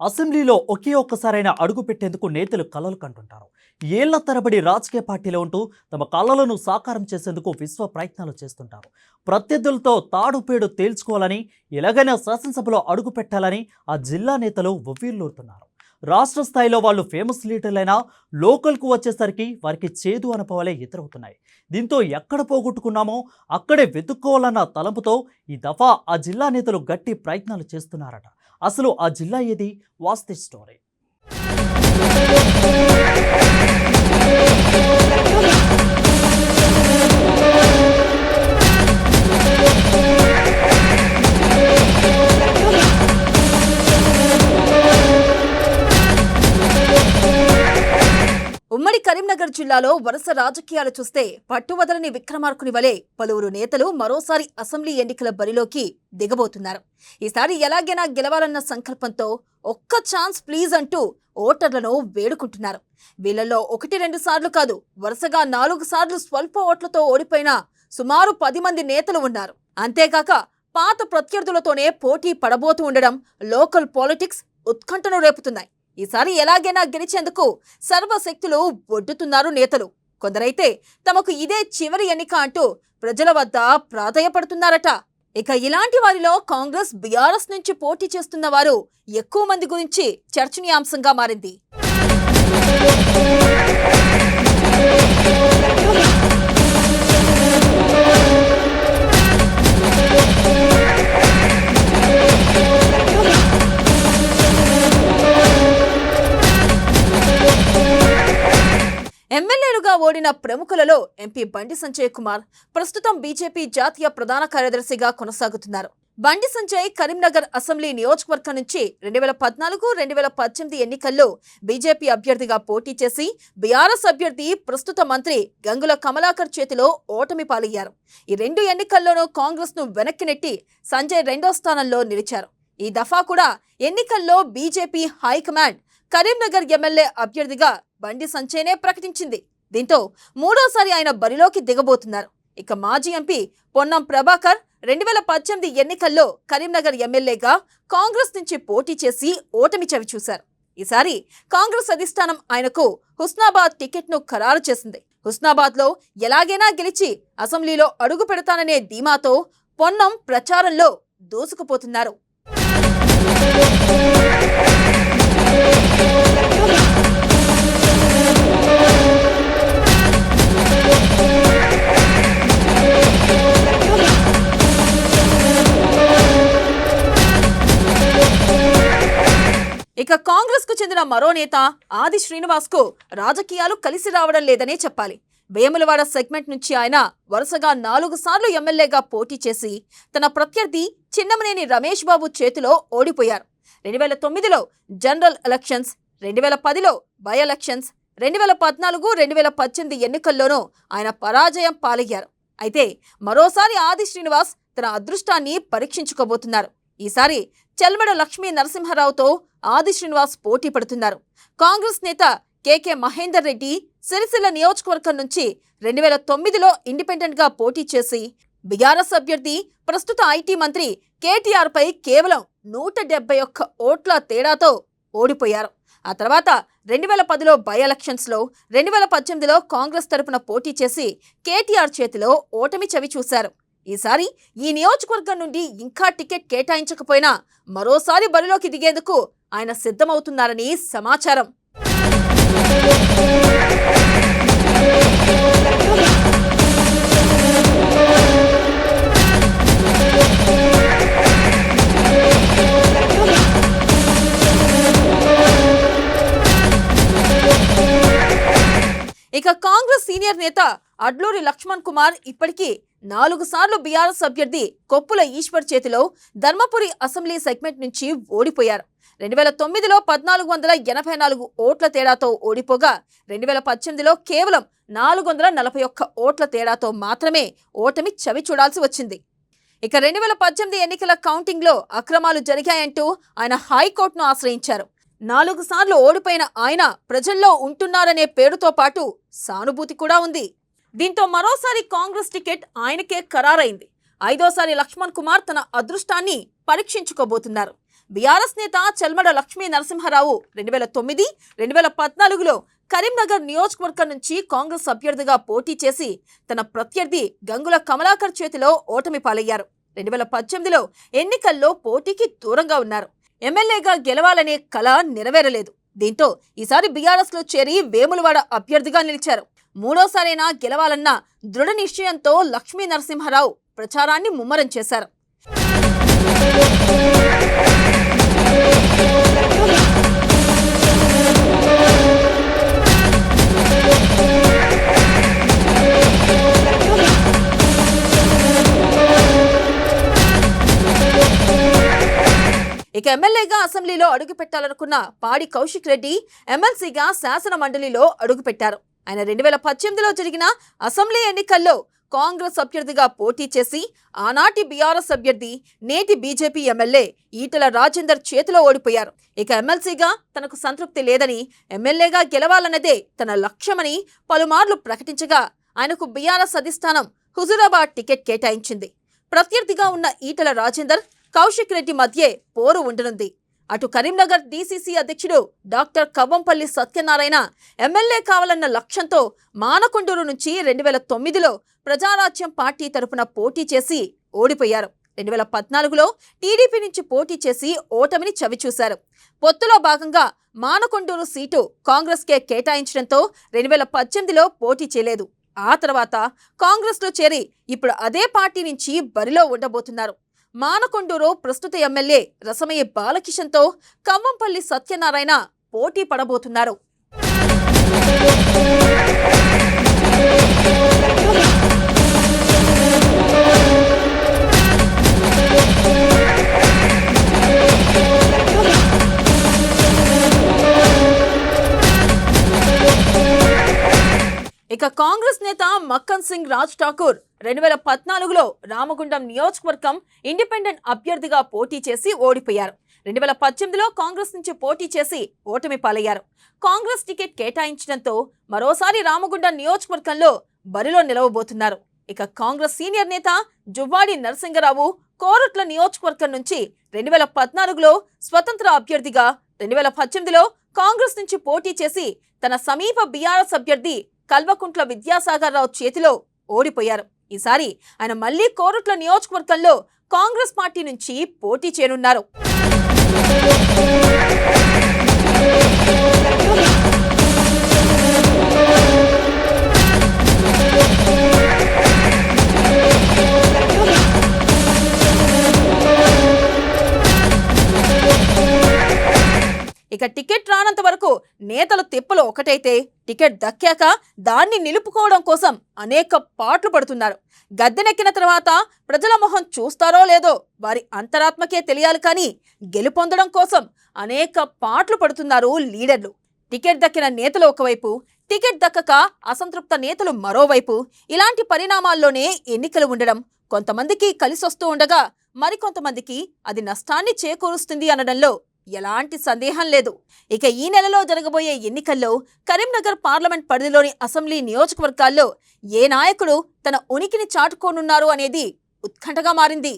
అసెంబ్లీలో ఒకే ఒక్కసారైనా అడుగు పెట్టేందుకు నేతలు కలలు కంటుంటారు. ఏళ్ల తరబడి రాజకీయ పార్టీలో ఉంటూ తమ కలలను సాకారం చేసేందుకు విశ్వ ప్రయత్నాలు చేస్తుంటారు. ప్రత్యర్థులతో తాడుపేడు తేల్చుకోవాలని, ఎలాగైనా శాసనసభలో అడుగు పెట్టాలని ఆ జిల్లా నేతలు ఉవ్విళ్లూరుతున్నారు. రాష్ట్ర స్థాయిలో వాళ్ళు ఫేమస్ లీడర్లైనా లోకల్కు వచ్చేసరికి వారికి చేదు అనుభవాలే ఎదురవుతున్నాయి. దీంతో ఎక్కడ పోగొట్టుకున్నామో అక్కడే వెతుక్కోవాలన్న తలంపుతో ఈ దఫా ఆ జిల్లా నేతలు గట్టి ప్రయత్నాలు చేస్తున్నారట. అసలు ఆ జిల్లా ఏది? వాస్తవ స్టోరీ. ఉమ్మడి కరీంనగర్ జిల్లాలో వరుస రాజకీయాలు చూస్తే పట్టువదలని విక్రమార్కుని వలె పలువురు నేతలు మరోసారి అసెంబ్లీ ఎన్నికల బరిలోకి దిగబోతున్నారు. ఈసారి ఎలాగైనా గెలవాలన్న సంకల్పంతో ఒక్క ఛాన్స్ ప్లీజ్ అంటూ ఓటర్లను వేడుకుంటున్నారు. వీళ్లలో 1-2 సార్లు కాదు, వరుసగా 4 సార్లు స్వల్ప ఓట్లతో ఓడిపోయిన సుమారు 10 మంది నేతలు ఉన్నారు. అంతేకాక పాత ప్రత్యర్థులతోనే పోటీ పడబోతూ ఉండడం లోకల్ పాలిటిక్స్ ఉత్కంఠను రేపుతున్నాయి. ఈసారి ఎలాగైనా గెలిచేందుకు సర్వశక్తులు ఒడ్డుతున్నారు నేతలు. కొందరైతే తమకు ఇదే చివరి ఎన్నిక అంటూ ప్రజల వద్ద ప్రాధేయపడుతున్నారట. ఇక ఇలాంటి వారిలో కాంగ్రెస్, బీఆర్ఎస్ నుంచి పోటీ చేస్తున్న వారు ఎక్కువ మంది గురించి చర్చనీయాంశంగా మారింది. ఎమ్మెల్యేలుగా ఓడిన ప్రముఖులలో ఎంపీ బండి సంజయ్ కుమార్ ప్రస్తుతం బీజేపీ జాతీయ ప్రధాన కార్యదర్శిగా కొనసాగుతున్నారు. బండి సంజయ్ కరీంనగర్ అసెంబ్లీ నియోజకవర్గం నుంచి 2014-2018 ఎన్నికల్లో బీజేపీ అభ్యర్థిగా పోటీ చేసి బీఆర్ఎస్ అభ్యర్థి ప్రస్తుత మంత్రి గంగుల కమలాకర్ చేతిలో ఓటమి పాలయ్యారు. ఈ 2 ఎన్నికల్లోనూ కాంగ్రెస్ ను వెనక్కి నెట్టి సంజయ్ 2వ స్థానంలో నిలిచారు. ఈ దఫా కూడా ఎన్నికల్లో బీజేపీ హైకమాండ్ కరీంనగర్ ఎమ్మెల్యే అభ్యర్థిగా బండి సంజయ్నే ప్రకటించింది. దీంతో 3వసారి ఆయన బరిలోకి దిగబోతున్నారు. ఇక మాజీ ఎంపీ పొన్నం ప్రభాకర్ 2018 ఎన్నికల్లో కరీంనగర్ ఎమ్మెల్యేగా కాంగ్రెస్ నుంచి పోటీ చేసి ఓటమి చవిచూశారు. ఈసారి కాంగ్రెస్ అధిష్టానం ఆయనకు హుస్నాబాద్ టికెట్ను ఖరారు చేసింది. హుస్నాబాద్లో ఎలాగైనా గెలిచి అసెంబ్లీలో అడుగు పెడతాననే ధీమాతో పొన్నం ప్రచారంలో దూసుకుపోతున్నారు. ఇక కాంగ్రెస్ కు చెందిన మరో నేత ఆది శ్రీనివాస్ కు రాజకీయాలు కలిసి రావడం లేదనే చెప్పాలి. వేములవాడ సెగ్మెంట్ నుంచి ఆయన వరుసగా 4 సార్లు ఎమ్మెల్యేగా పోటీ చేసి తన ప్రత్యర్థి చిన్నమనేని రమేష్ బాబు చేతిలో ఓడిపోయారు. 2009లో జనరల్ ఎలక్షన్స్, 2010లో బై ఎలక్షన్స్, 2014-2018 ఎన్నికల్లోనూ ఆయన పరాజయం పాలయ్యారు. అయితే మరోసారి ఆది శ్రీనివాస్ తన అదృష్టాన్ని పరీక్షించుకోబోతున్నారు. ఈసారి చెల్మడ లక్ష్మీ నరసింహారావుతో ఆది శ్రీనివాస్ పోటీ పడుతున్నారు. కాంగ్రెస్ నేత కేకే మహేందర్ రెడ్డి సిరిసిల్ల నియోజకవర్గం నుంచి 2009లో ఇండిపెండెంట్ గా పోటీ చేసి బీఆర్ఎస్ అభ్యర్థి ప్రస్తుత ఐటీ మంత్రి కేటీఆర్ పై కేవలం 171 ఓట్ల తేడాతో ఓడిపోయారు. ఆ తర్వాత 2010లో బై ఎలక్షన్స్ లో, 2018లో కాంగ్రెస్ తరపున పోటీ చేసి కేటీఆర్ చేతిలో ఓటమి చవి చూశారు. ఈసారి ఈ నియోజకవర్గం నుండి ఇంకా టికెట్ కేటాయించకపోయినా మరోసారి బరిలోకి దిగేందుకు ఆయన సిద్ధమవుతున్నారని సమాచారం. ఇక కాంగ్రెస్ సీనియర్ నేత అడ్లూరి లక్ష్మణ్ కుమార్ ఇప్పటికీ 4 సార్లు బీఆర్ఎస్ అభ్యర్థి కొప్పుల ఈశ్వర్ చేతిలో ధర్మపురి అసెంబ్లీ సెగ్మెంట్ నుంచి ఓడిపోయారు. 2009లో 1484 ఓట్ల తేడాతో ఓడిపోగా 2018లో కేవలం 441 ఓట్ల తేడాతో మాత్రమే ఓటమి చవి చూడాల్సి వచ్చింది. ఇక 2018 ఎన్నికల కౌంటింగ్లో అక్రమాలు జరిగాయంటూ ఆయన హైకోర్టును ఆశ్రయించారు. 4 సార్లు ఓడిపోయిన ఆయన ప్రజల్లో ఉంటున్నారనే పేరుతో పాటు సానుభూతి కూడా ఉంది. దీంతో మరోసారి కాంగ్రెస్ టికెట్ ఆయనకే ఖరారైంది. 5వసారి లక్ష్మణ్ కుమార్ తన అదృష్టాన్ని పరీక్షించుకోబోతున్నారు. బీఆర్ఎస్ నేత చెల్మడ లక్ష్మీ నరసింహారావు 2009, 2014లో కరీంనగర్ నియోజకవర్గం నుంచి కాంగ్రెస్ అభ్యర్థిగా పోటీ చేసి తన ప్రత్యర్థి గంగుల కమలాకర్ చేతిలో ఓటమి పాలయ్యారు. 2018లో ఎన్నికల్లో పోటీకి దూరంగా ఉన్నారు. ఎమ్మెల్యేగా గెలవాలనే కల నెరవేరలేదు. దీంతో ఈసారి బీఆర్ఎస్ లో చేరి వేములవాడ అభ్యర్థిగా నిలిచారు. మూడోసారైనా గెలవాలన్న దృఢ నిశ్చయంతో లక్ష్మీ నరసింహారావు ప్రచారాన్ని ముమ్మరం చేశారు. ఇక ఎమ్మెల్యేగా అసెంబ్లీలో అడుగు పెట్టాలనుకున్న పాడి కౌశిక్ రెడ్డి ఎమ్మెల్సీగా శాసన మండలిలో అడుగుపెట్టారు. ఆయన 2018లో జరిగిన అసెంబ్లీ ఎన్నికల్లో కాంగ్రెస్ అభ్యర్థిగా పోటీ చేసి ఆనాటి బీఆర్ఎస్ అభ్యర్థి నేటి బీజేపీ ఎమ్మెల్యే ఈటెల రాజేందర్ చేతిలో ఓడిపోయారు. ఇక ఎమ్మెల్సీగా తనకు సంతృప్తి లేదని, ఎమ్మెల్యేగా గెలవాలన్నదే తన లక్ష్యమని పలుమార్లు ప్రకటించగా ఆయనకు బీఆర్ఎస్ అధిష్టానం హుజూరాబాద్ టికెట్ కేటాయించింది. ప్రత్యర్థిగా ఉన్న ఈటెల రాజేందర్, కౌశిక్ రెడ్డి మధ్యే పోరు ఉండనుంది. అటు కరీంనగర్ డీసీసీ అధ్యక్షుడు డాక్టర్ కవ్వంపల్లి సత్యనారాయణ ఎమ్మెల్యే కావాలన్న లక్ష్యంతో మానకొండూరు నుంచి 2009లో ప్రజారాజ్యం పార్టీ తరపున పోటీ చేసి ఓడిపోయారు. 2014లో టీడీపీ నుంచి పోటీ చేసి ఓటమిని చవిచూశారు. పొత్తులో భాగంగా మానకొండూరు సీటు కాంగ్రెస్కే కేటాయించడంతో 2018లో పోటీ చేయలేదు. ఆ తర్వాత కాంగ్రెస్లో చేరి ఇప్పుడు అదే పార్టీ నుంచి బరిలో ఉండబోతున్నారు. మానకొండూరు ప్రస్తుత ఎమ్మెల్యే రసమయ్య బాలకిషన్తో కవ్వంపల్లి సత్యనారాయణ పోటీ పడబోతున్నారు. ఇక కాంగ్రెస్ నేత మక్కన్ సింగ్ రాజ్ ఠాకూర్ 2014లో రామగుండం నియోజకవర్గం ఇండిపెండెంట్ అభ్యర్థిగా పోటీ చేసి ఓడిపోయారు. 2018లో కాంగ్రెస్ నుంచి పోటీ చేసి ఓటమి పాలయ్యారు. కాంగ్రెస్ టికెట్ కేటాయించడంతో మరోసారి రామగుండం నియోజకవర్గంలో బరిలో నిలవబోతున్నారు. ఇక కాంగ్రెస్ సీనియర్ నేత జువ్వాడి నరసింగరావు కోరుట్ల నియోజకవర్గం నుంచి 2014లో స్వతంత్ర అభ్యర్థిగా, 2018లో కాంగ్రెస్ నుంచి పోటీ చేసి తన సమీప బీఆర్ఎస్ అభ్యర్థి కల్వకుంట్ల విద్యాసాగర్ రావు చేతిలో ఓడిపోయారు. ఈసారి ఆయన మళ్లీ కోరుట్ల నియోజకవర్గంలో కాంగ్రెస్ పార్టీ నుంచి పోటీ చేయనున్నారు. ఇక టికెట్ రానంత వరకు నేతలు తిప్పలు ఒకటైతే, టికెట్ దక్కాక దాన్ని నిలుపుకోవడం కోసం అనేక పాట్లు పడుతున్నారు. గద్దెనెక్కిన తర్వాత ప్రజల మొహం చూస్తారో లేదో వారి అంతరాత్మకే తెలియాలి, కానీ గెలుపొందడం కోసం అనేక పాట్లు పడుతున్నారు లీడర్లు. టికెట్ దక్కిన నేతలు ఒకవైపు, టికెట్ దక్కక అసంతృప్త నేతలు మరోవైపు. ఇలాంటి పరిణామాల్లోనే ఎన్నికలు ఉండడం కొంతమందికి కలిసొస్తూ ఉండగా మరికొంతమందికి అది నష్టాన్ని చేకూరుస్తుంది అనడంలో ఎలాంటి సందేహం లేదు. ఇక ఈ నెలలో జరగబోయే ఎన్నికల్లో కరీంనగర్ పార్లమెంట్ పరిధిలోని అసెంబ్లీ నియోజకవర్గాల్లో ఏ నాయకుడు తన ఉనికిని చాటుకోనున్నారు అనేది ఉత్కంఠగా మారింది.